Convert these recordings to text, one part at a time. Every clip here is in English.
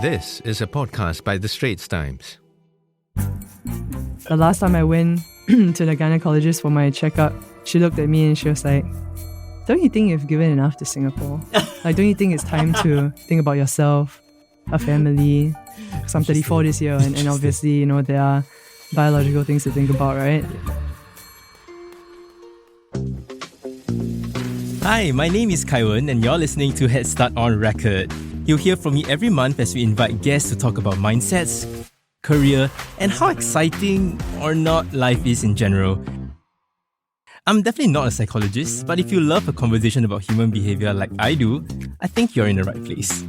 This is a podcast by the Straits Times. The last time I went to the gynecologist for my checkup, she looked at me and she was like, "Don't you think you've given enough to Singapore? Like, don't you think it's time to think about yourself, a family?" Because I'm 34 this year, and obviously, you know, there are biological things to think about, right? Hi, my name is Kai Wen, and you're listening to Headstart On Record. You'll hear from me every month as we invite guests to talk about mindsets, career, and how exciting or not life is in general. I'm definitely not a psychologist, but if you love a conversation about human behavior like I do, I think you're in the right place.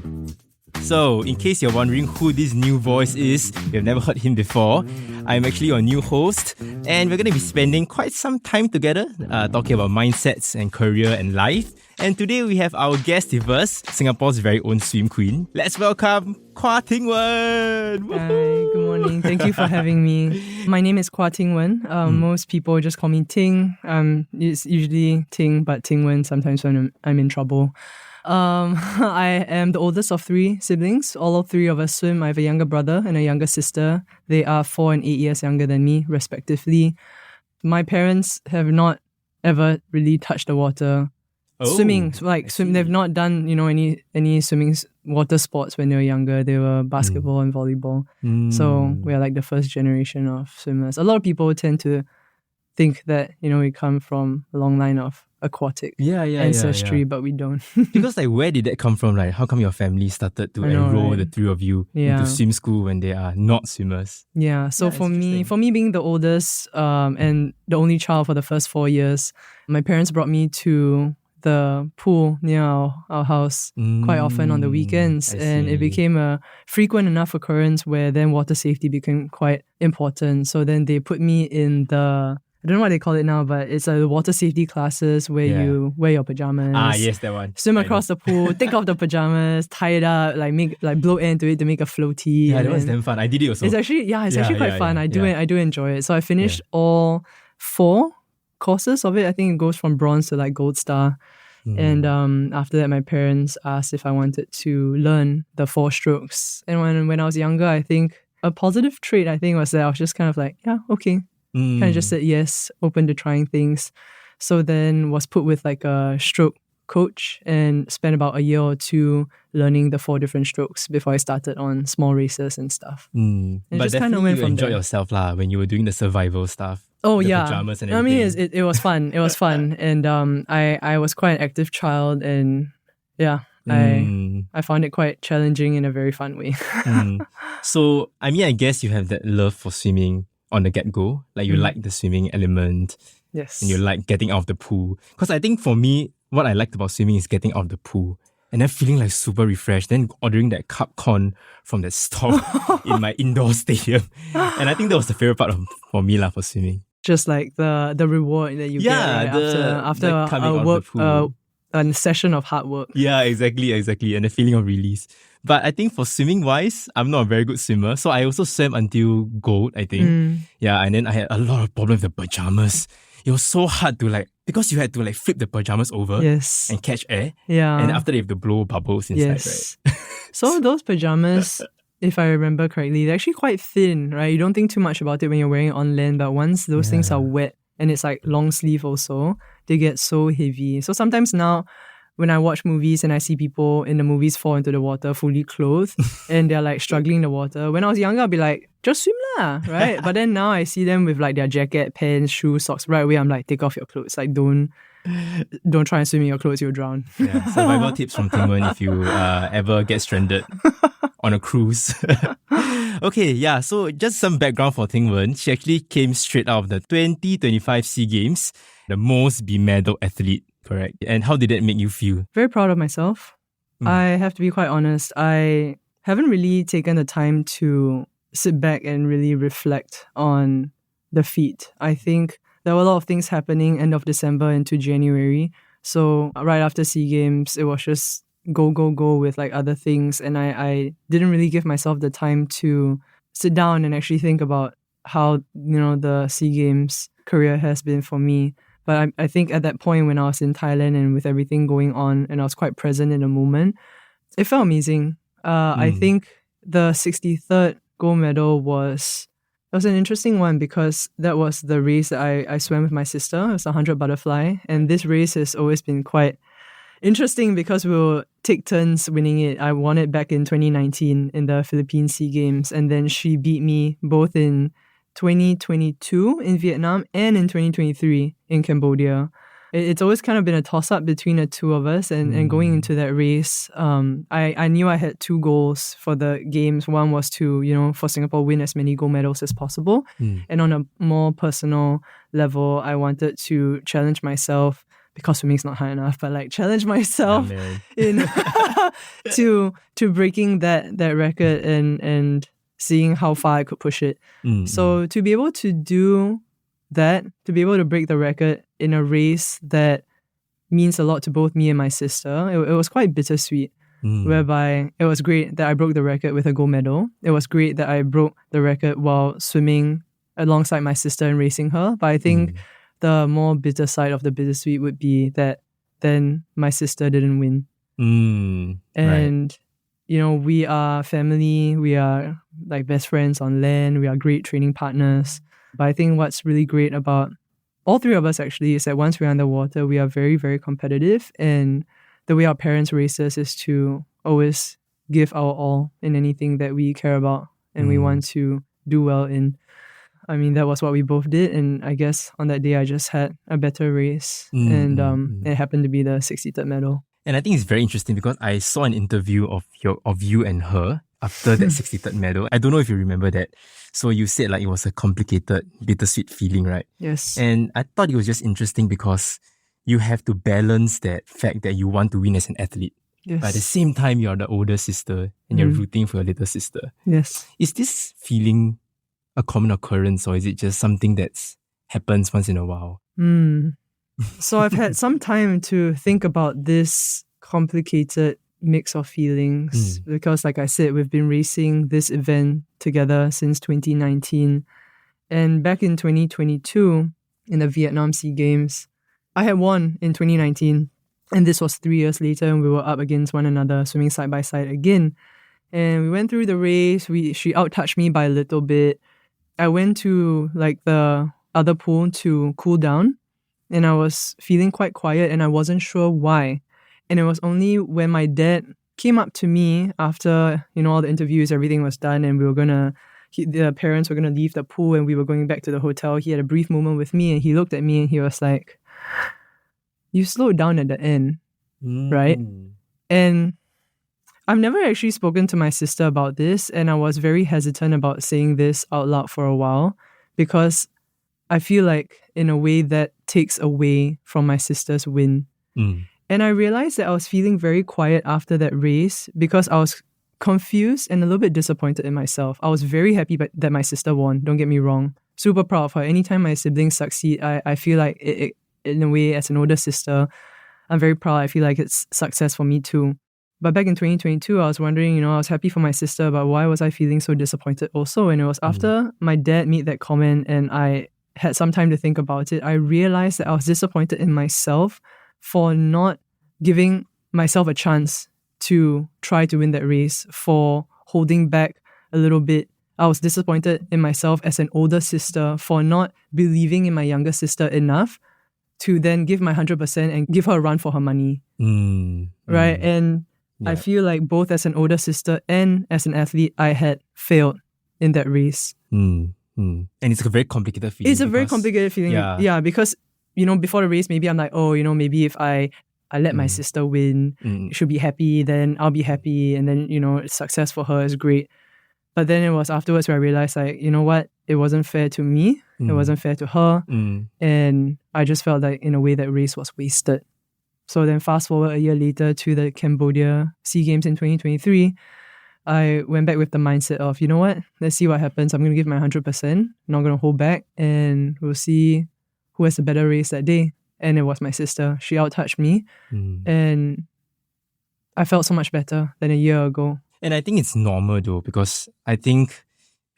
So, in case you're wondering who this new voice is, you've never heard him before, I'm actually your new host, and we're going to be spending quite some time together talking about mindsets and career and life. And today we have our guest with us, Singapore's very own swim queen. Let's welcome Quah Ting Wen! Hi, good morning. Thank you for having me. My name is Quah Ting Wen. Most people just call me Ting. It's usually Ting, but Ting Wen sometimes when I'm in trouble. I am the oldest of three siblings. All three of us swim. I have a younger brother and a younger sister. They are 4 and 8 years younger than me, respectively. My parents have not ever really touched the water. Swimming, they've not done, any swimming water sports when they were younger. They were basketball and volleyball. So we're like the first generation of swimmers. A lot of people tend to think that, we come from a long line of aquatic ancestry, but we don't. Because where did that come from? Like, how come your family started to enroll the three of you into swim school when they are not swimmers? Yeah, so for me being the oldest and the only child for the first 4 years, my parents brought me to the pool near our house quite often on the weekends, and it became a frequent enough occurrence where then water safety became quite important. So then they put me in I don't know what they call it now, but it's the water safety classes where you wear your pajamas. Yes, that one. Swim across the pool, take off the pajamas, tie it up, blow air into it to make a floaty. Yeah, that was damn fun. I did it also. It's actually quite fun. I do enjoy it. So I finished all 4 courses of it. I think it goes from bronze to gold star. And after that, my parents asked if I wanted to learn the 4 strokes. And when I was younger, I think a positive trait was that I was just kind of okay. Kind of just said yes, open to trying things. So then was put with a stroke coach and spent about a year or 2 learning the 4 different strokes before I started on small races and stuff. And but just definitely you enjoyed yourself when you were doing the survival stuff. Oh yeah, pajamas and everything. It was fun. It was fun, and I was quite an active child, and I found it quite challenging in a very fun way. So I guess you have that love for swimming on the get-go. You like the swimming element. Yes. And you like getting out of the pool. Because I think for me, what I liked about swimming is getting out of the pool and then feeling super refreshed, then ordering that cup corn from that stall in my indoor stadium. And I think that was the favorite part for me for swimming. Just the reward that you get after a session of hard work. Yeah, exactly. And the feeling of release. But I think for swimming wise, I'm not a very good swimmer. So I also swam until gold, I think. Yeah, and then I had a lot of problems with the pajamas. It was so hard to because you had to flip the pajamas over and catch air. Yeah. And after that you have to blow bubbles inside, right? So those pajamas, if I remember correctly, they're actually quite thin, right? You don't think too much about it when you're wearing it on land, but once those things are wet and it's long sleeve also, they get so heavy. So sometimes now, when I watch movies and I see people in the movies fall into the water fully clothed and they're struggling in the water. When I was younger, I'd be like, just swim lah, right? But then now I see them with their jacket, pants, shoes, socks. Right away, I'm like, take off your clothes. Don't try and swim in your clothes, you'll drown. Yeah, survival tips from Ting Wen if you ever get stranded on a cruise. Okay, yeah, so just some background for Ting Wen. She actually came straight out of the 2025 SEA Games, the most bemedalled athlete. Correct. And how did that make you feel? Very proud of myself. I have to be quite honest. I haven't really taken the time to sit back and really reflect on the feat. I think there were a lot of things happening end of December into January. So right after SEA Games, it was just go with other things. And I didn't really give myself the time to sit down and actually think about how, the SEA Games career has been for me. But I think at that point when I was in Thailand and with everything going on and I was quite present in the moment, it felt amazing. I think the 63rd gold medal was an interesting one because that was the race that I swam with my sister. It was a 100 butterfly. And this race has always been quite interesting because we'll take turns winning it. I won it back in 2019 in the Philippine SEA Games. And then she beat me both in 2022 in Vietnam and in 2023 in Cambodia. It's always kind of been a toss-up between the two of us. And going into that race, I knew I had two goals for the games. One was to, for Singapore, win as many gold medals as possible. And on a more personal level, I wanted to challenge myself, because swimming's not high enough, but like challenge myself in to breaking that record and seeing how far I could push it. So to be able to do that, to be able to break the record in a race that means a lot to both me and my sister, it was quite bittersweet, whereby it was great that I broke the record with a gold medal. It was great that I broke the record while swimming alongside my sister and racing her. But I think the more bitter side of the bittersweet would be that then my sister didn't win. And, we are family, we are like best friends on land, we are great training partners. But I think what's really great about all three of us actually is that once we're underwater, we are very, very competitive. And the way our parents raise us is to always give our all in anything that we care about and we want to do well in. I mean, that was what we both did. And I guess on that day, I just had a better race. And it happened to be the 63rd medal. And I think it's very interesting because I saw an interview of you and her after that 63rd medal. I don't know if you remember that. So you said like it was a complicated, bittersweet feeling, right? Yes. And I thought it was just interesting because you have to balance that fact that you want to win as an athlete. Yes. But at the same time, you're the older sister and you're rooting for your little sister. Yes. Is this feeling a common occurrence or is it just something that happens once in a while? So I've had some time to think about this complicated mix of feelings because, like I said, we've been racing this event together since 2019. And back in 2022, in the Vietnam SEA Games, I had won in 2019. And this was 3 years later, and we were up against one another, swimming side by side again. And we went through the race. She out-touched me by a little bit. I went to like the other pool to cool down, and I was feeling quite quiet, and I wasn't sure why. And it was only when my dad came up to me after, all the interviews, everything was done, and the parents were going to leave the pool and we were going back to the hotel. He had a brief moment with me and he looked at me and he was like, "You slowed down at the end, right?" And I've never actually spoken to my sister about this, and I was very hesitant about saying this out loud for a while because I feel like in a way that takes away from my sister's win. And I realized that I was feeling very quiet after that race because I was confused and a little bit disappointed in myself. I was very happy that my sister won, don't get me wrong. Super proud of her. Anytime my siblings succeed, I feel like it, in a way, as an older sister, I'm very proud. I feel like it's success for me too. But back in 2022, I was wondering, I was happy for my sister, but why was I feeling so disappointed also? And it was after my dad made that comment and I had some time to think about it, I realized that I was disappointed in myself for not giving myself a chance to try to win that race, for holding back a little bit. I was disappointed in myself as an older sister for not believing in my younger sister enough to then give my 100% and give her a run for her money. Right? And I feel like both as an older sister and as an athlete, I had failed in that race. And it's a very complicated feeling. It's a very complicated feeling. Yeah, because, before the race, maybe I'm like, maybe if I let my sister win, she'll be happy, then I'll be happy, and then, it's success for her is great. But then it was afterwards where I realized, like, you know what? It wasn't fair to me. It wasn't fair to her. And I just felt like, in a way, that race was wasted. So then fast forward a year later to the Cambodia SEA Games in 2023, I went back with the mindset of, you know what? Let's see what happens. I'm going to give my 100%. Not going to hold back. And we'll see who has the better race that day. And it was my sister. She out-touched me. And I felt so much better than a year ago. And I think it's normal though, because I think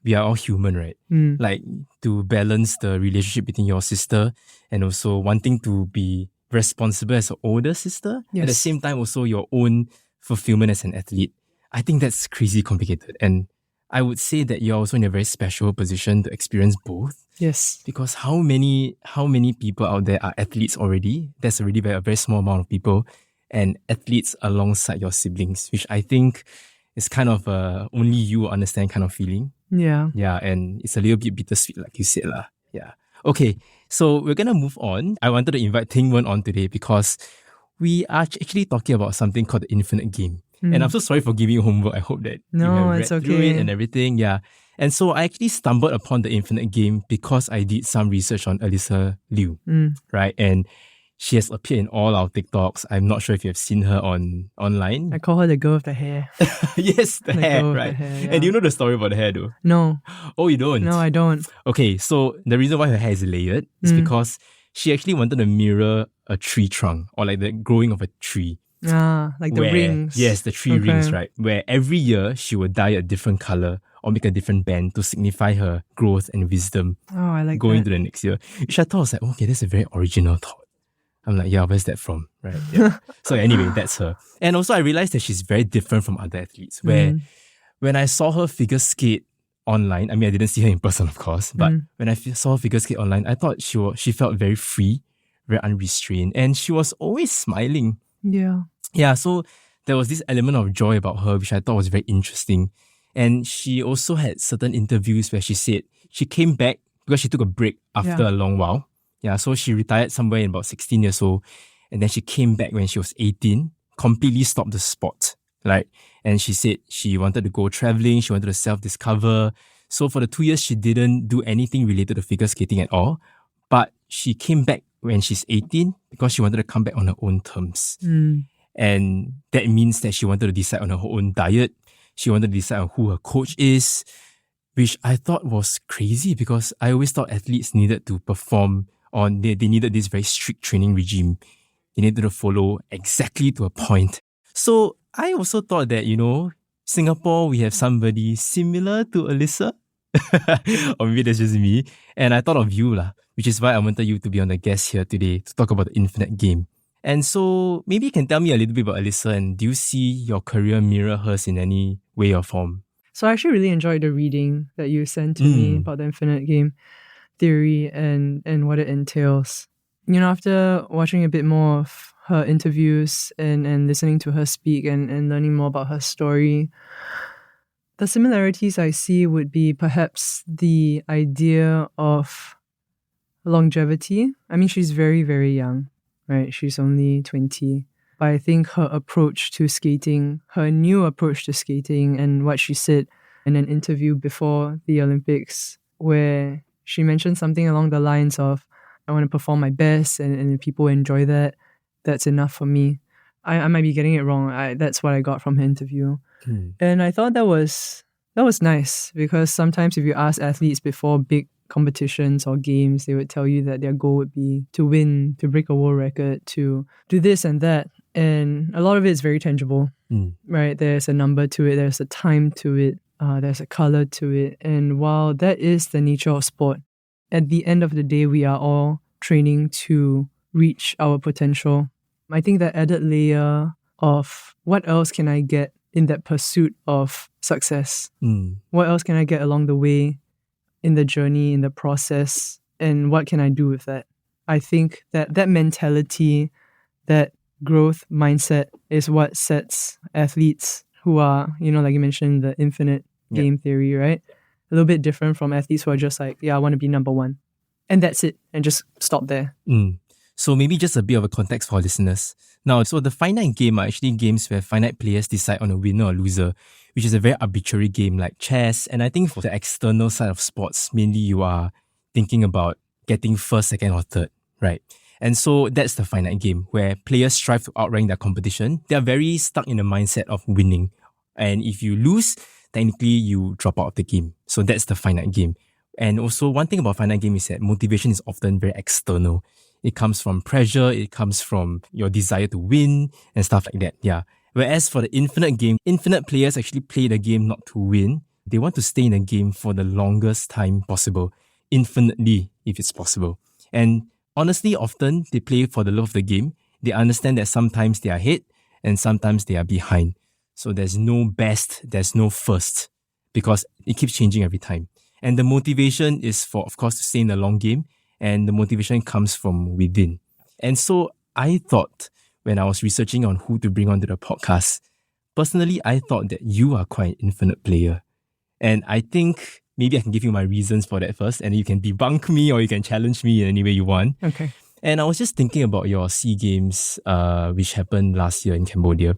we are all human, right? Like, to balance the relationship between your sister and also wanting to be responsible as an older sister. At the same time, also your own fulfillment as an athlete. I think that's crazy complicated. And I would say that you're also in a very special position to experience both. Yes. Because how many people out there are athletes already? There's already a very small amount of people, and athletes alongside your siblings, which I think is kind of only you understand kind of feeling. Yeah. Yeah, and it's a little bit bittersweet, like you said lah. Yeah. Okay, so we're gonna move on. I wanted to invite Ting Wen on today because we are actually talking about something called the infinite game. And I'm so sorry for giving you homework. I hope that you have read it's through okay. it and everything. Yeah. And so I actually stumbled upon the infinite game because I did some research on Alysa Liu, right? And she has appeared in all our TikToks. I'm not sure if you have seen her online. I call her the girl with the hair. Yes, the hair, girl with right? the hair, yeah. And do you know the story about the hair though? No. Oh, you don't? No, I don't. Okay, so the reason why her hair is layered is because she actually wanted to mirror a tree trunk or like the growing of a tree. Ah, like the rings. Yes, the tree rings, right? Where every year she would dye a different color or make a different band to signify her growth and wisdom. Oh, I like going that. to the next year. Which I thought was like, okay, that's a very original thought. I'm like, yeah, where's that from? Right. Yeah. So anyway, that's her. And also I realized that she's very different from other athletes. Where when I saw her figure skate online, I mean, I didn't see her in person, of course, but when I saw her figure skate online, I thought she felt very free, very unrestrained, and she was always smiling. Yeah. Yeah, so there was this element of joy about her, which I thought was very interesting. And she also had certain interviews where she said she came back because she took a break after a long while. Yeah, so she retired somewhere in about 16 years old. And then she came back when she was 18, completely stopped the sport. Right? And she said she wanted to go traveling, she wanted to self-discover. So for the 2 years, she didn't do anything related to figure skating at all. But she came back when she's 18 because she wanted to come back on her own terms. And that means that she wanted to decide on her own diet. She wanted to decide on who her coach is, which I thought was crazy because I always thought athletes needed to perform on, they needed this very strict training regime. They needed to follow exactly to a point. So I also thought that, Singapore, we have somebody similar to Alysa. Or maybe that's just me. And I thought of you, which is why I wanted you to be on the guest here today to talk about the infinite game. And so maybe you can tell me a little bit about Alysa, and do you see your career mirror hers in any way or form? So I actually really enjoyed the reading that you sent to me about the infinite game theory and what it entails. After watching a bit more of her interviews and listening to her speak and learning more about her story, the similarities I see would be perhaps the idea of longevity. I mean, she's very, very young. Right, she's only 20. But I think her approach to skating, her new approach to skating, and what she said in an interview before the Olympics, where she mentioned something along the lines of, I want to perform my best and if people enjoy that, that's enough for me. I might be getting it wrong. That's what I got from her interview. And I thought that was nice because sometimes if you ask athletes before big competitions or games, they would tell you that their goal would be to win, to break a world record, to do this and that. And a lot of it is very tangible, right? There's a number to it, there's a time to it, there's a color to it. And while that is the nature of sport, at the end of the day, we are all training to reach our potential. I think that added layer of what else can I get in that pursuit of success? What else can I get along the way? In the journey, in the process, and what can I do with that? I think that mentality, that growth mindset is what sets athletes who are, like you mentioned, the infinite game theory, right? A little bit different from athletes who are just like, I want to be number one. And that's it. And just stop there. So maybe just a bit of a context for our listeners. Now, so the finite game are actually games where finite players decide on a winner or loser, which is a very arbitrary game like chess. And I think for the external side of sports, mainly you are thinking about getting first, second, or third, right? And so that's the finite game where players strive to outrank their competition. They are very stuck in the mindset of winning. And if you lose, technically you drop out of the game. So that's the finite game. And also one thing about finite game is that motivation is often very external. It comes from pressure, it comes from your desire to win and stuff like that. Yeah. Whereas for the infinite game, infinite players actually play the game not to win. They want to stay in the game for the longest time possible, infinitely if it's possible. And honestly, often they play for the love of the game. They understand that sometimes they are ahead and sometimes they are behind. So there's no best, there's no first, because it keeps changing every time. And the motivation is for, of course, to stay in the long game, and the motivation comes from within. And so I thought, when I was researching on who to bring onto the podcast, personally, I thought that you are quite an infinite player. And I think maybe I can give you my reasons for that first, and you can debunk me or you can challenge me in any way you want. Okay. And I was just thinking about your SEA Games, which happened last year in Cambodia.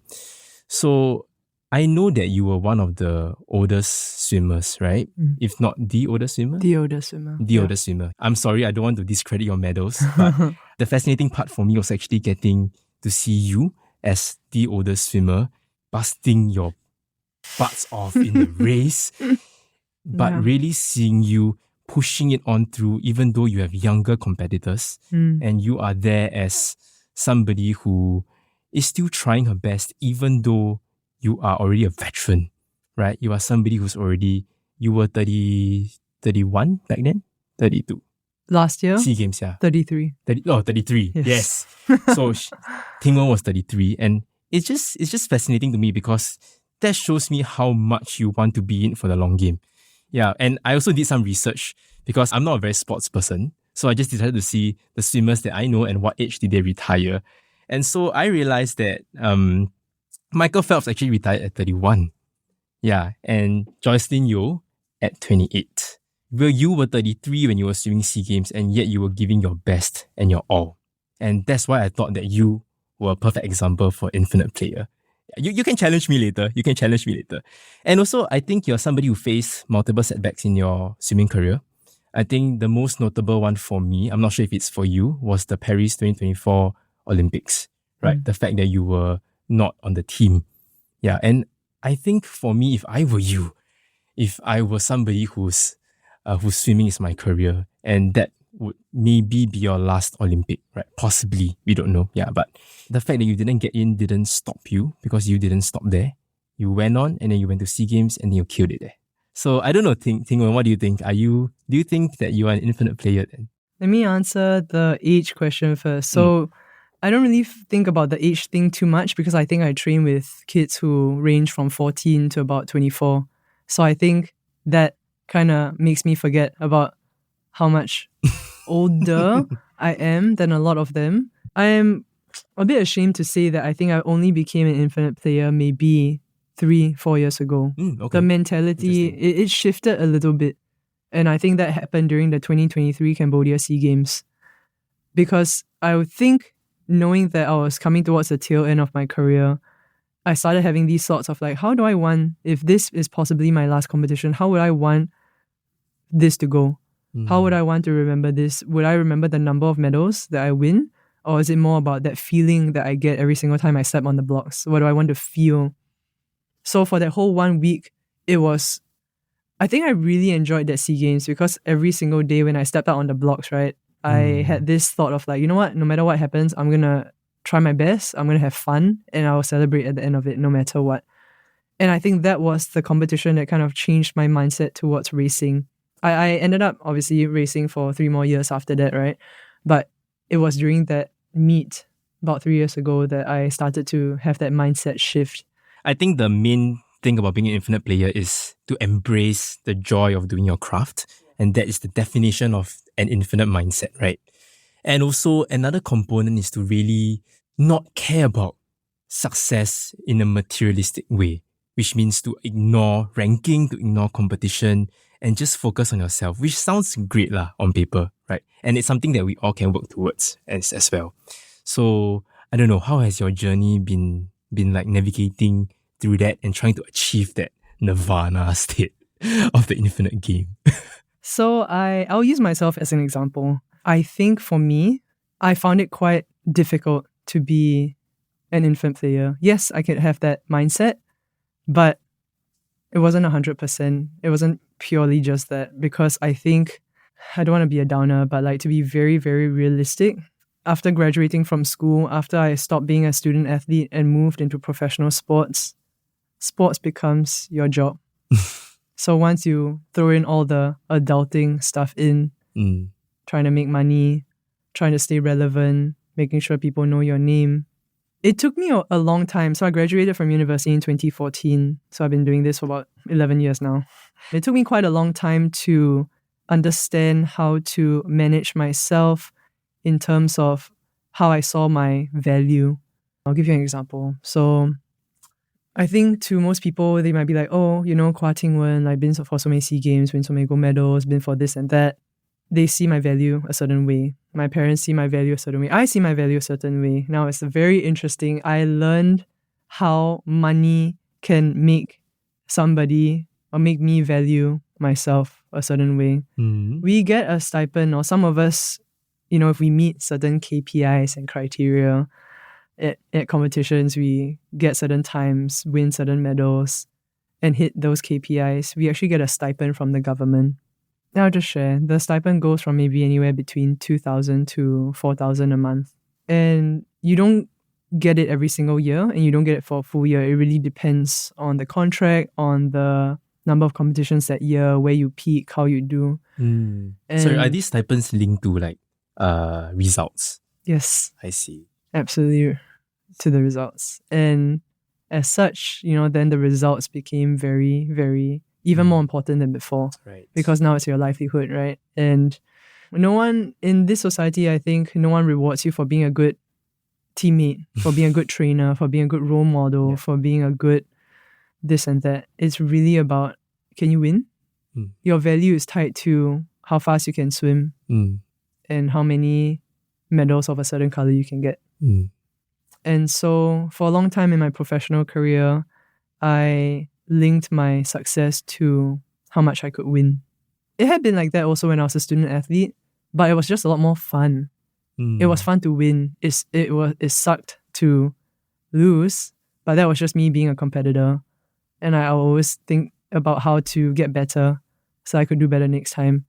So I know that you were one of the oldest swimmers, right? If not the oldest swimmer? The oldest swimmer. The oldest swimmer. I'm sorry, I don't want to discredit your medals, but the fascinating part for me was actually getting to see you as the oldest swimmer, busting your butts off in the race, but really seeing you pushing it on through, even though you have younger competitors, and you are there as somebody who is still trying her best, even though you are already a veteran, right? You are somebody who's already, you were 31 back then? 32. Last year? SEA Games, yeah. 33. 33. Yes. So Ting Wen was 33. And it's just fascinating to me because that shows me how much you want to be in for the long game. Yeah. And I also did some research because I'm not a very sports person. So I just decided to see the swimmers that I know and what age did they retire. And so I realized that Michael Phelps actually retired at 31. Yeah. And Joycelyn Yeo at 28. Well, you were 33 when you were swimming SEA Games, and yet you were giving your best and your all. And that's why I thought that you were a perfect example for infinite player. You can challenge me later. And also, I think you're somebody who faced multiple setbacks in your swimming career. I think the most notable one for me, I'm not sure if it's for you, was the Paris 2024 Olympics, right? The fact that you were not on the team. Yeah, and I think for me, if I were you, if I were somebody whose swimming is my career, and that would maybe be your last Olympic, right? Possibly, we don't know. Yeah, but the fact that you didn't get in didn't stop you because you didn't stop there. You went on and then you went to SEA Games and then you killed it there. So I don't know, Ting Wen, what do you think? Do you think that you are an infinite player then? Let me answer the age question first. So I don't really think about the age thing too much because I think I train with kids who range from 14 to about 24. So I think that kind of makes me forget about how much older I am than a lot of them. I am a bit ashamed to say that I think I only became an infinite player maybe 3-4 years ago. Okay. The mentality, it shifted a little bit. And I think that happened during the 2023 Cambodia SEA Games. Because I would think, knowing that I was coming towards the tail end of my career, I started having these thoughts of like, how do I want, if this is possibly my last competition, how would I want this to go? How would I want to remember this? Would I remember the number of medals that I win? Or is it more about that feeling that I get every single time I step on the blocks? What do I want to feel? So for that whole 1 week, I think I really enjoyed that SEA Games because every single day when I stepped out on the blocks, right, I had this thought of like, you know what, no matter what happens, I'm going to try my best, I'm going to have fun, and I'll celebrate at the end of it no matter what. And I think that was the competition that kind of changed my mindset towards racing. I ended up obviously racing for 3 more years after that, right? But it was during that meet about 3 years ago that I started to have that mindset shift. I think the main thing about being an infinite player is to embrace the joy of doing your craft. And that is the definition of an infinite mindset, right? And also another component is to really not care about success in a materialistic way, which means to ignore ranking, to ignore competition, and just focus on yourself, which sounds great on paper, right? And it's something that we all can work towards as well. So I don't know, how has your journey been like navigating through that and trying to achieve that nirvana state of the infinite game? So I'll use myself as an example. I think for me, I found it quite difficult to be an infinite player. Yes, I could have that mindset, but it wasn't 100%. It wasn't purely just that, because I think, I don't want to be a downer, but like to be very, very realistic, after graduating from school, after I stopped being a student athlete and moved into professional sports becomes your job. So once you throw in all the adulting stuff in, trying to make money, trying to stay relevant, making sure people know your name, it took me a long time. So I graduated from university in 2014. So I've been doing this for about 11 years now. It took me quite a long time to understand how to manage myself in terms of how I saw my value. I'll give you an example. So I think to most people, they might be like, oh, Quah Ting Wen, I've been for so many SEA Games, win so many gold medals, been for this and that. They see my value a certain way. My parents see my value a certain way. I see my value a certain way. Now, it's very interesting. I learned how money can make somebody or make me value myself a certain way. We get a stipend, or some of us, if we meet certain KPIs and criteria at competitions, we get certain times, win certain medals, and hit those KPIs, we actually get a stipend from the government. Now I'll just share. The stipend goes from maybe anywhere between 2,000 to 4,000 a month. And you don't get it every single year, and you don't get it for a full year. It really depends on the contract, on the number of competitions that year, where you peak, how you do. So are these stipends linked to results? Yes. I see. Absolutely, to the results. And as such, then the results became very, very, even more important than before. Right. Because now it's your livelihood, right? And no one in this society, I think, no one rewards you for being a good teammate, for being a good trainer, for being a good role model, for being a good this and that. It's really about, can you win? Your value is tied to how fast you can swim and how many medals of a certain color you can get. And so for a long time in my professional career, I linked my success to how much I could win. It had been like that also when I was a student athlete, but it was just a lot more fun. It was fun to win. It sucked to lose, but that was just me being a competitor. And I always think about how to get better so I could do better next time.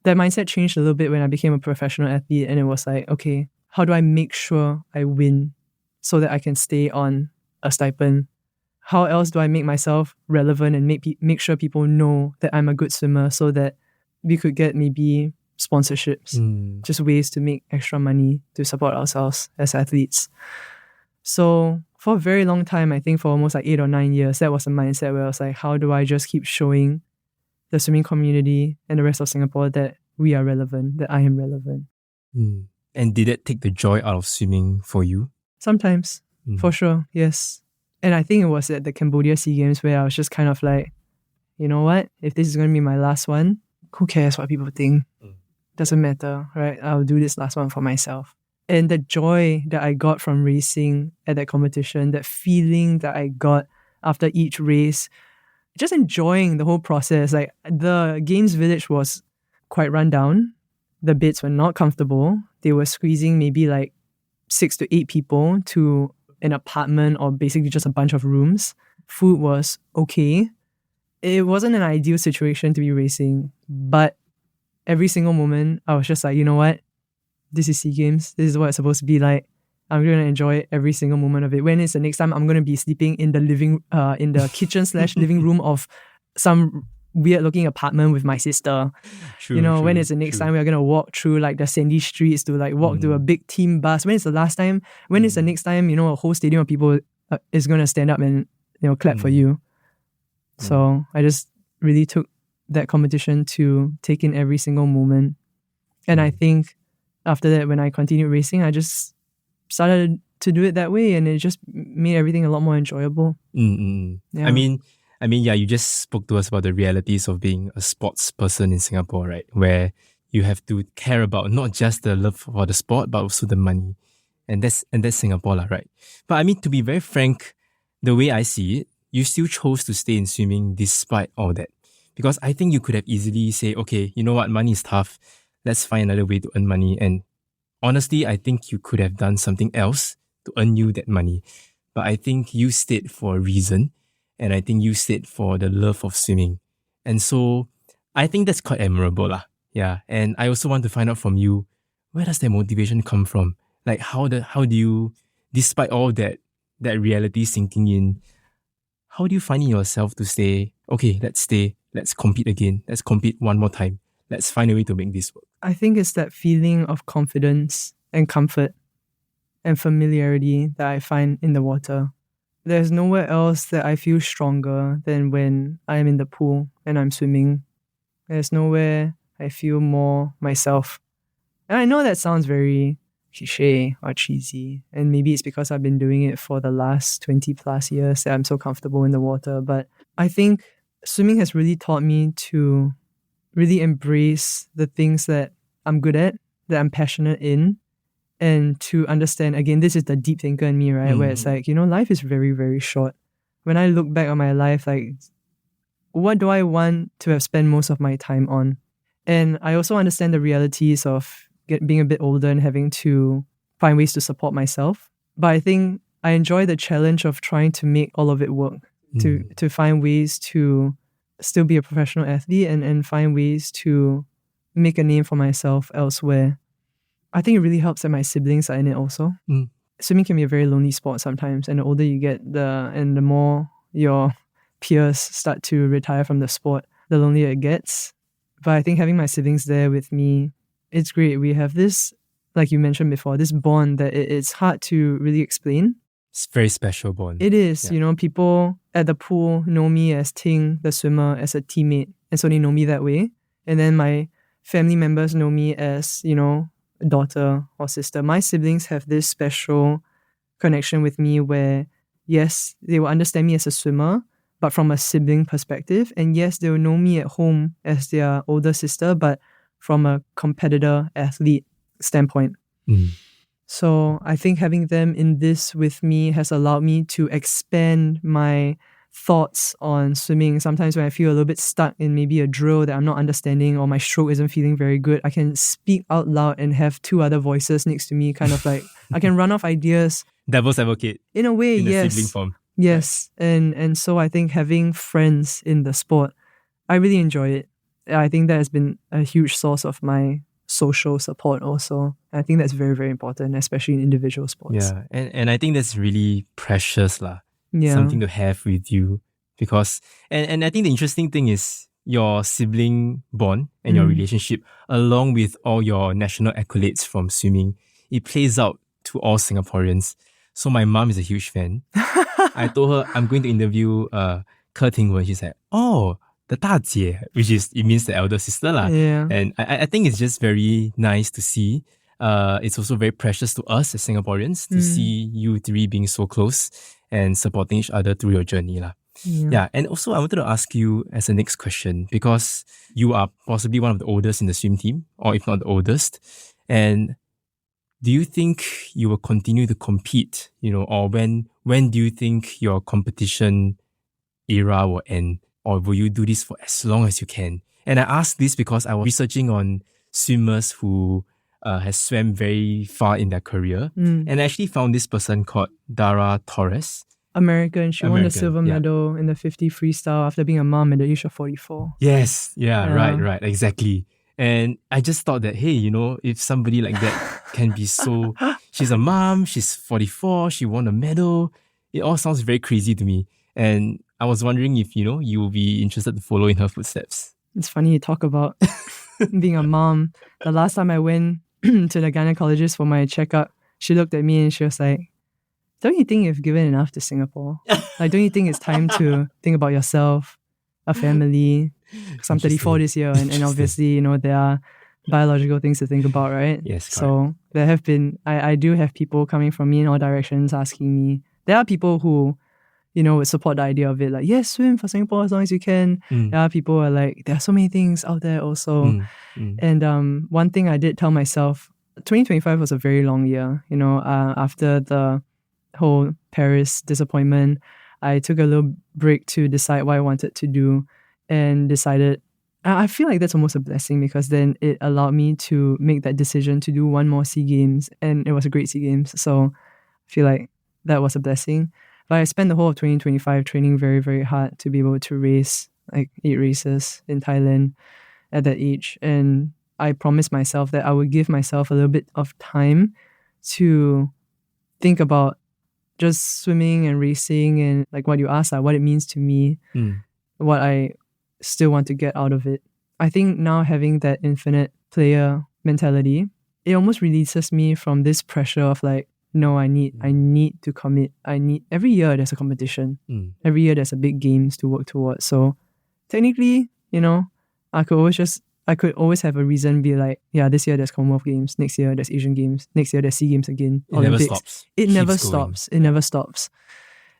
That mindset changed a little bit when I became a professional athlete, and it was like, okay, how do I make sure I win so that I can stay on a stipend? How else do I make myself relevant and make sure people know that I'm a good swimmer so that we could get maybe sponsorships, just ways to make extra money to support ourselves as athletes. So for a very long time, I think for almost 8 or 9 years, that was the mindset where I was like, how do I just keep showing the swimming community and the rest of Singapore that we are relevant, that I am relevant. And did that take the joy out of swimming for you? Sometimes, for sure, yes. And I think it was at the Cambodia SEA Games where I was just kind of like, you know what? If this is going to be my last one, who cares what people think? Doesn't matter, right? I'll do this last one for myself. And the joy that I got from racing at that competition, that feeling that I got after each race, just enjoying the whole process. Like, the Games Village was quite run down. The beds were not comfortable. They were squeezing maybe 6 to 8 people to an apartment or basically just a bunch of rooms. Food was okay. It wasn't an ideal situation to be racing, but every single moment I was just like, you know what? This is SEA Games. This is what it's supposed to be like. I'm going to enjoy every single moment of it. When is the next time I'm going to be sleeping in the kitchen/living room of some weird looking apartment with my sister? When is the next time we're going to walk through the sandy streets to walk to a big team bus? When is the last time? When is the next time, a whole stadium of people is going to stand up and, clap for you? So I just really took that competition to take in every single moment. And I think after that, when I continued racing, I just started to do it that way, and it just made everything a lot more enjoyable. Yeah. I mean, you just spoke to us about the realities of being a sports person in Singapore, right? Where you have to care about not just the love for the sport, but also the money. And that's Singapore, right? But I mean, to be very frank, the way I see it, you still chose to stay in swimming despite all that. Because I think you could have easily say, okay, you know what, money is tough. Let's find another way to earn money. And honestly, I think you could have done something else to earn you that money. But I think you stayed for a reason. And I think you stayed for the love of swimming. And so I think that's quite admirable. Yeah. And I also want to find out from you, where does that motivation come from? How do you, despite all that reality sinking in, how do you find in yourself to say, okay, let's stay, let's compete again, let's compete one more time, let's find a way to make this work? I think it's that feeling of confidence and comfort and familiarity that I find in the water. There's nowhere else that I feel stronger than when I'm in the pool and I'm swimming. There's nowhere I feel more myself. And I know that sounds very cliche or cheesy, and maybe it's because I've been doing it for the last 20 plus years that I'm so comfortable in the water, but I think swimming has really taught me to really embrace the things that I'm good at, that I'm passionate in, and to understand, again, this is the deep thinker in me, right? Where it's like, life is very, very short. When I look back on my life, like, what do I want to have spent most of my time on? And I also understand the realities of being a bit older and having to find ways to support myself. But I think I enjoy the challenge of trying to make all of it work, to find ways to still be a professional athlete and find ways to make a name for myself elsewhere. I think it really helps that my siblings are in it also. Swimming can be a very lonely sport sometimes, and the older you get, the more your peers start to retire from the sport, the lonelier it gets. But I think having my siblings there with me, it's great. We have this, like you mentioned before, this bond that it's hard to really explain. It's a very special bond. It is. People at the pool know me as Ting, the swimmer, as a teammate. And so they know me that way. And then my family members know me as, daughter or sister. My siblings have this special connection with me where, yes, they will understand me as a swimmer, but from a sibling perspective. And yes, they will know me at home as their older sister, but from a competitor athlete standpoint. So I think having them in this with me has allowed me to expand my thoughts on swimming. Sometimes when I feel a little bit stuck in maybe a drill that I'm not understanding or my stroke isn't feeling very good, I can speak out loud and have two other voices next to me, kind of like I can run off ideas. Devil's advocate. In a way, in yes. a sibling form. Yes. And so I think having friends in the sport, I really enjoy it. I think that has been a huge source of my social support also. I think that's very, very important, especially in individual sports. Yeah, and I think that's really precious lah. Yeah. Something to have with you. Because, and I think the interesting thing is your sibling bond and your relationship, along with all your national accolades from swimming, it plays out to all Singaporeans. So my mom is a huge fan. I told her I'm going to interview Quah Ting Wen. She's like, oh, the 大姐, which is, it means the elder sister lah. Yeah. And I think it's just very nice to see. It's also very precious to us as Singaporeans to see you three being so close and supporting each other through your journey lah. Yeah. And also I wanted to ask you as a next question, because you are possibly one of the oldest in the swim team, or if not the oldest. And do you think you will continue to compete, or when do you think your competition era will end? Or will you do this for as long as you can? And I ask this because I was researching on swimmers who has swam very far in their career. And I actually found this person called Dara Torres. American. She won the silver medal in the 50 freestyle after being a mom at the age of 44. Yes. Yeah. Right. Exactly. And I just thought that, hey, if somebody like that can be so... She's a mom, she's 44, she won a medal. It all sounds very crazy to me. And I was wondering if, you will be interested to follow in her footsteps. It's funny you talk about being a mom. The last time I went to the gynecologist for my checkup, she looked at me and she was like, don't you think you've given enough to Singapore? Like, don't you think it's time to think about yourself, a family? Because I'm 34 this year, and obviously, there are biological things to think about, right? Yes, correct. So there have been, I do have people coming from me in all directions asking me. There are people who, would support the idea of it, like, yes, swim for Singapore as long as you can. There are people who are like, there are so many things out there also. And one thing I did tell myself, 2025 was a very long year. After the whole Paris disappointment, I took a little break to decide what I wanted to do, and decided, I feel like that's almost a blessing, because then it allowed me to make that decision to do one more SEA Games, and it was a great SEA Games. So I feel like that was a blessing. But I spent the whole of 2025 training very, very hard to be able to race like 8 races in Thailand at that age. And I promised myself that I would give myself a little bit of time to think about just swimming and racing, and like what you asked, what it means to me, what I still want to get out of it. I think now having that infinite player mentality, it almost releases me from this pressure of like, no, I need to commit. Every year there's a competition. Every year there's a big games to work towards. So technically, I could always have a reason, be like, yeah, this year there's Commonwealth Games, next year there's Asian Games, next year there's SEA Games again, Olympics. Never stops. It never Keeps going. stops. It never stops.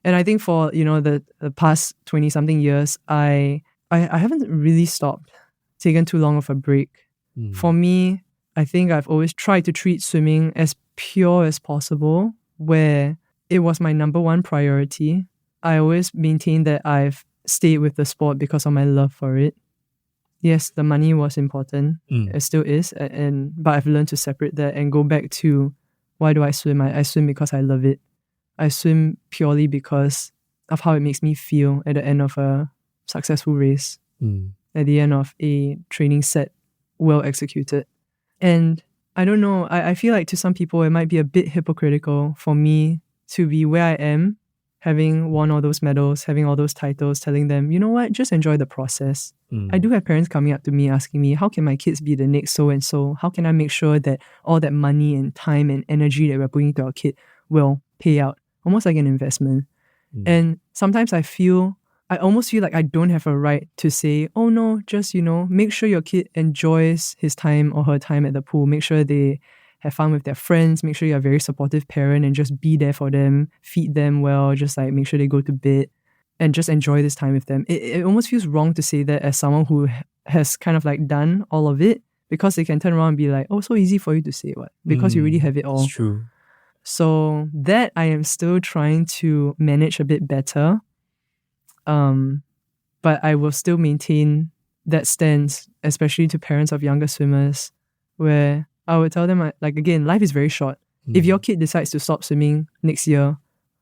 And I think for, the past 20-something years, I haven't really stopped, taken too long of a break. For me, I think I've always tried to treat swimming as pure as possible, where it was my number one priority. I always maintain that I've stayed with the sport because of my love for it. Yes, the money was important. It still is. But I've learned to separate that and go back to, why do I swim? I swim because I love it. I swim purely because of how it makes me feel at the end of a successful race, at the end of a training set, well executed. And I don't know, I feel like to some people it might be a bit hypocritical for me to be where I am, having won all those medals, having all those titles, telling them, you know what, just enjoy the process. I do have parents coming up to me asking me, how can my kids be the next so-and-so? How can I make sure that all that money and time and energy that we're putting into our kid will pay out? Almost like an investment. And sometimes I almost feel like I don't have a right to say, oh no, just, make sure your kid enjoys his time or her time at the pool. Make sure they have fun with their friends. Make sure you're a very supportive parent and just be there for them, feed them well, just like make sure they go to bed and just enjoy this time with them. It almost feels wrong to say that as someone who has kind of like done all of it, because they can turn around and be like, oh, so easy for you to say what? Because you already have it all. It's true. So that I am still trying to manage a bit better. But I will still maintain that stance, especially to parents of younger swimmers, where I would tell them, like, again, life is very short. If your kid decides to stop swimming next year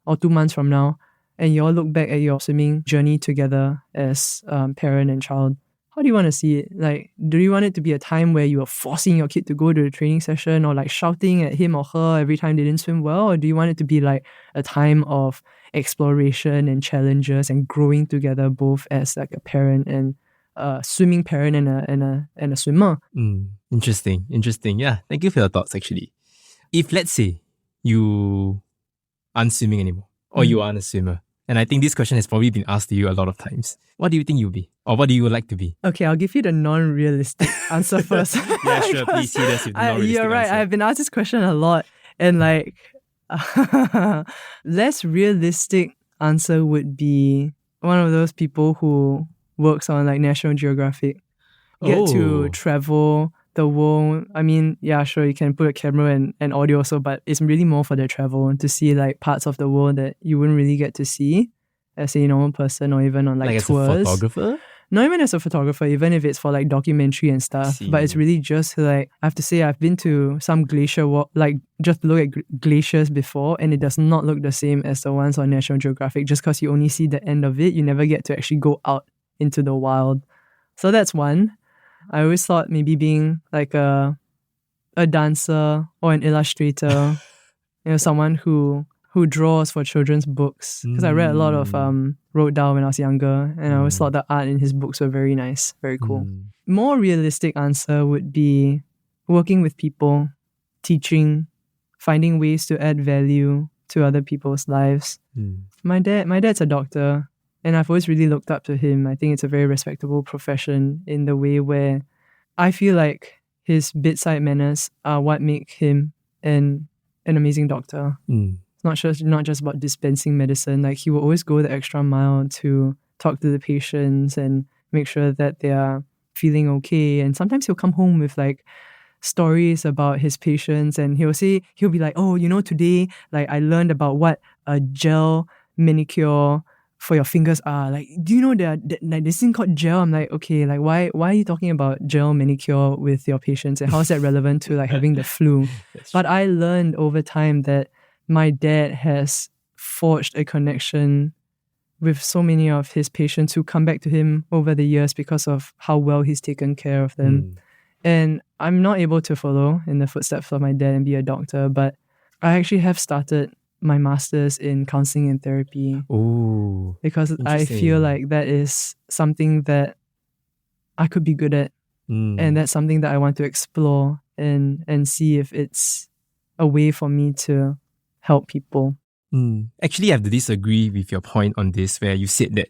or 2 months from now, and you all look back at your swimming journey together as parent and child, how do you want to see it? Like, do you want it to be a time where you are forcing your kid to go to the training session or like shouting at him or her every time they didn't swim well? Or do you want it to be like a time of exploration and challenges and growing together, both as like a parent and a swimming parent and a swimmer? Interesting. Yeah, thank you for your thoughts, actually. If, let's say, you aren't swimming anymore, or you aren't a swimmer, and I think this question has probably been asked to you a lot of times, what do you think you'll be? Or what do you like to be? Okay, I'll give you the non-realistic answer first. Yeah, sure. Please hit us with the non-realistic You're right. answer. I've been asked this question a lot. And like, less realistic answer would be one of those people who works on like National Geographic, get to travel the world. I mean, yeah, sure, you can put a camera and audio also, but it's really more for the travel, to see like parts of the world that you wouldn't really get to see as a normal person, or even on like tours. As a photographer? Not even as a photographer, even if it's for like documentary and stuff. But it's really just like, I have to say, I've been to some glacier walk, like just look at glaciers before, and it does not look the same as the ones on National Geographic. Just because you only see the end of it, you never get to actually go out into the wild. So that's one. I always thought maybe being like a dancer or an illustrator, someone who draws for children's books. Because I read a lot of Roald Dahl when I was younger, and I always thought the art in his books were very nice, very cool. More realistic answer would be working with people, teaching, finding ways to add value to other people's lives. My dad's a doctor, and I've always really looked up to him. I think it's a very respectable profession in the way where I feel like his bedside manners are what make him an amazing doctor. It's not just about dispensing medicine. Like, he will always go the extra mile to talk to the patients and make sure that they are feeling okay. And sometimes he'll come home with like stories about his patients, and he'll be like, oh, today, like, I learned about what a gel manicure for your fingers are. Like, do you know that like this thing called gel? I'm like, okay, like why are you talking about gel manicure with your patients, and how is that relevant to like having the flu? But I learned over time that my dad has forged a connection with so many of his patients who come back to him over the years because of how well he's taken care of them. And I'm not able to follow in the footsteps of my dad and be a doctor, but I actually have started my master's in counseling and therapy. Because I feel like that is something that I could be good at. And that's something that I want to explore and see if it's a way for me to help people. Actually, I have to disagree with your point on this, where you said that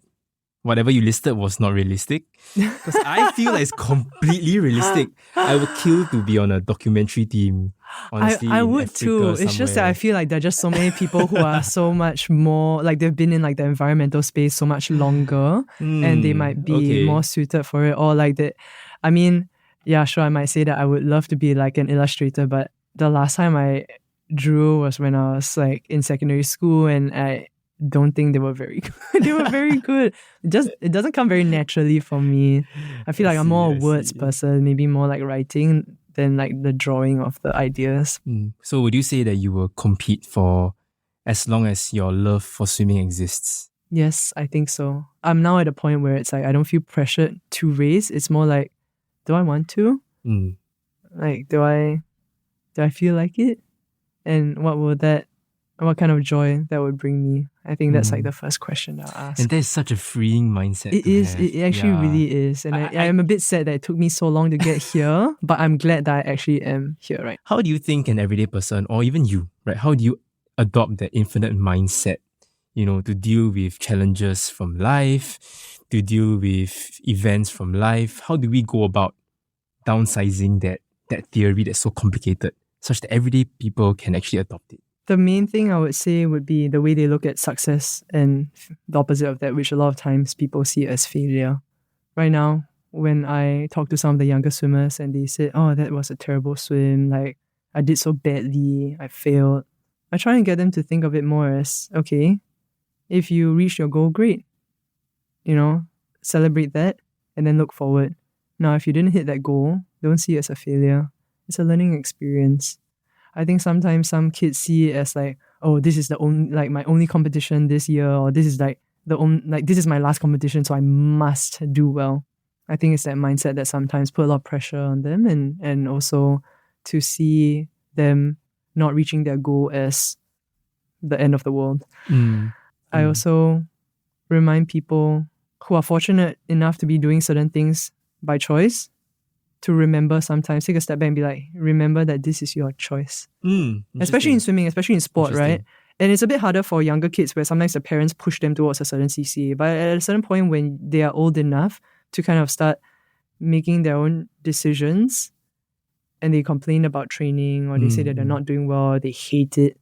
whatever you listed was not realistic. Because I feel like it's completely realistic. I would kill to be on a documentary team. Honestly, I in would Africa too. It's just that somewhere. I feel like there are just so many people who are so much more, like they've been in like the environmental space so much longer and they might be more suited for it. Or like that, I mean, yeah, sure, I might say that I would love to be like an illustrator, but the last time I drew was when I was like in secondary school, and I don't think they were very good. They were very good. It doesn't come very naturally for me. I feel like I'm more a words person, maybe more like writing than like the drawing of the ideas. So would you say that you will compete for as long as your love for swimming exists? Yes, I think so. I'm now at a point where it's like I don't feel pressured to race. It's more like, do I want to? Like, do I feel like it? And what kind of joy that would bring me? I think that's like the first question I'll ask. And that's such a freeing mindset. It is. It actually really is. And I'm a bit sad that it took me so long to get here, but I'm glad that I actually am here, right? How do you think an everyday person, or even you, right? How do you adopt that infinite mindset, to deal with challenges from life, to deal with events from life? How do we go about downsizing that theory that's so complicated, such that everyday people can actually adopt it? The main thing I would say would be the way they look at success, and the opposite of that, which a lot of times people see as failure. Right now, when I talk to some of the younger swimmers and they say, oh, that was a terrible swim, like I did so badly, I failed, I try and get them to think of it more as, okay, if you reach your goal, great. Celebrate that and then look forward. Now, if you didn't hit that goal, don't see it as a failure. It's a learning experience. I think sometimes some kids see it as like, oh, this is the only, like my only competition this year, or this is like this is my last competition, so I must do well. I think it's that mindset that sometimes put a lot of pressure on them, and also to see them not reaching their goal as the end of the world. I also remind people who are fortunate enough to be doing certain things by choice to remember, sometimes take a step back and be like, remember that this is your choice. Especially in swimming, especially in sport, right? And it's a bit harder for younger kids where sometimes the parents push them towards a certain CCA. But at a certain point when they are old enough to kind of start making their own decisions and they complain about training, or they say that they're not doing well, they hate it,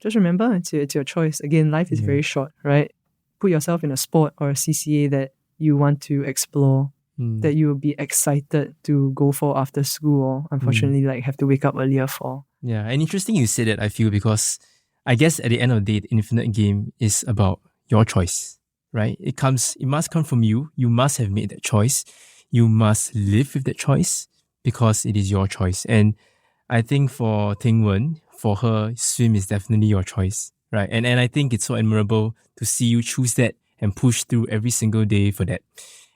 just remember, it's your choice. Again, life is very short, right? Put yourself in a sport or a CCA that you want to explore, that you will be excited to go for after school, or unfortunately like have to wake up earlier for. Yeah, and interesting you said that, I feel, because I guess at the end of the day, the infinite game is about your choice, right? It must come from you. You must have made that choice. You must live with that choice because it is your choice. And I think for Ting Wen, for her, swim is definitely your choice, right? And I think it's so admirable to see you choose that and push through every single day for that.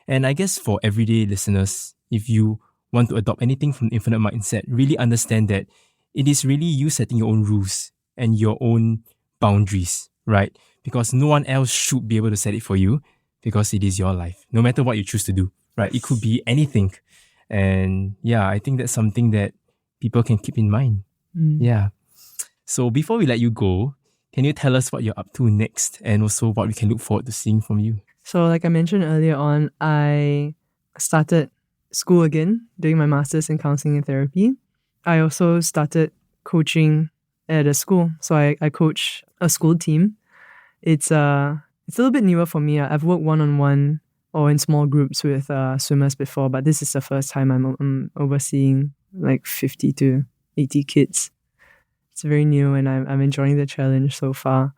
And I guess for everyday listeners, if you want to adopt anything from the infinite mindset, really understand that it is really you setting your own rules and your own boundaries, right? Because no one else should be able to set it for you, because it is your life, no matter what you choose to do, right? It could be anything. And yeah, I think that's something that people can keep in mind. Yeah. So before we let you go, can you tell us what you're up to next, and also what we can look forward to seeing from you? So like I mentioned earlier on, I started school again, doing my master's in counseling and therapy. I also started coaching at a school. So I coach a school team. It's a little bit newer for me. I've worked one-on-one or in small groups with swimmers before, but this is the first time I'm overseeing like 50 to 80 kids. It's very new, and I'm enjoying the challenge so far.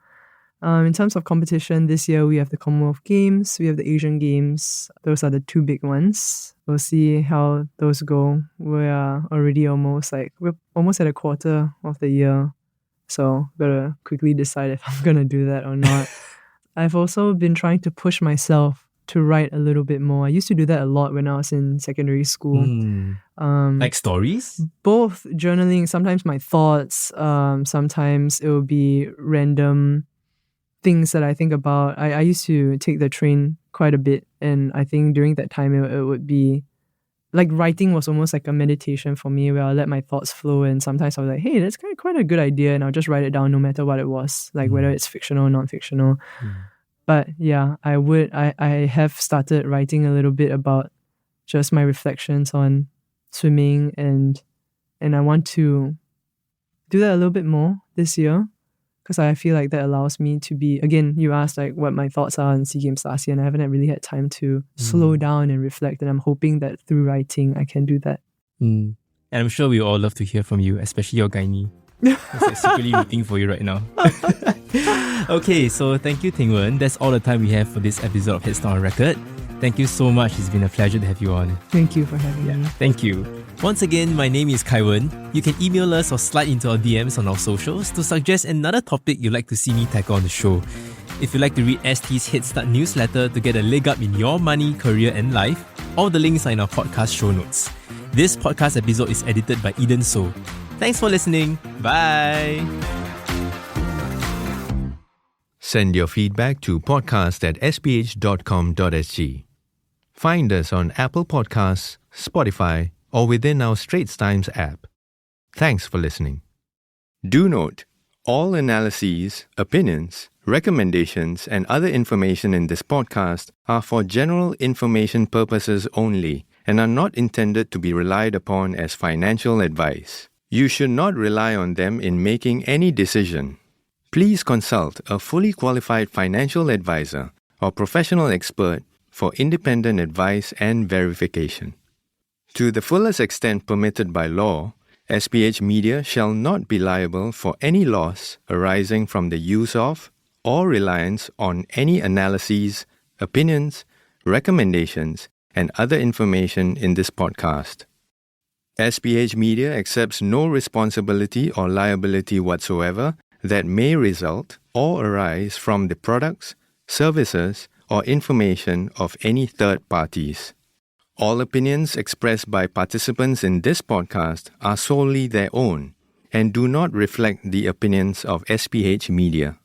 In terms of competition, this year we have the Commonwealth Games, we have the Asian Games. Those are the two big ones. We'll see how those go. We're almost at a quarter of the year, so gotta quickly decide if I'm gonna do that or not. I've also been trying to push myself to write a little bit more. I used to do that a lot when I was in secondary school. Like stories? Both journaling, sometimes my thoughts, sometimes it will be random things that I think about. I used to take the train quite a bit, and I think during that time it would be like writing was almost like a meditation for me, where I let my thoughts flow, and sometimes I was like, hey, that's quite a good idea, and I'll just write it down no matter what it was, like whether it's fictional or non-fictional. But yeah, I have started writing a little bit about just my reflections on swimming, and I want to do that a little bit more this year, because I feel like that allows me to be, again, you asked like what my thoughts are on SEA Games last year, and I haven't really had time to slow down and reflect, and I'm hoping that through writing I can do that. And I'm sure we all love to hear from you, especially your gynae. I'm like secretly rooting for you right now. Okay, so thank you, Ting Wen. That's all the time we have for this episode of Headstart On Record. Thank you so much. It's been a pleasure to have you on. Thank you for having me. Thank you. Once again, my name is Kai Wen. You can email us or slide into our DMs on our socials to suggest another topic you'd like to see me tackle on the show. If you'd like to read ST's Headstart newsletter to get a leg up in your money, career and life, all the links are in our podcast show notes. This podcast episode is edited by Eden So. Thanks for listening. Bye! Send your feedback to podcast@sph.com.sg. Find us on Apple Podcasts, Spotify, or within our Straits Times app. Thanks for listening. Do note, all analyses, opinions, recommendations, and other information in this podcast are for general information purposes only and are not intended to be relied upon as financial advice. You should not rely on them in making any decision. Please consult a fully qualified financial advisor or professional expert for independent advice and verification. To the fullest extent permitted by law, SPH Media shall not be liable for any loss arising from the use of or reliance on any analyses, opinions, recommendations, and other information in this podcast. SPH Media accepts no responsibility or liability whatsoever that may result or arise from the products, services, or information of any third parties. All opinions expressed by participants in this podcast are solely their own and do not reflect the opinions of SPH Media.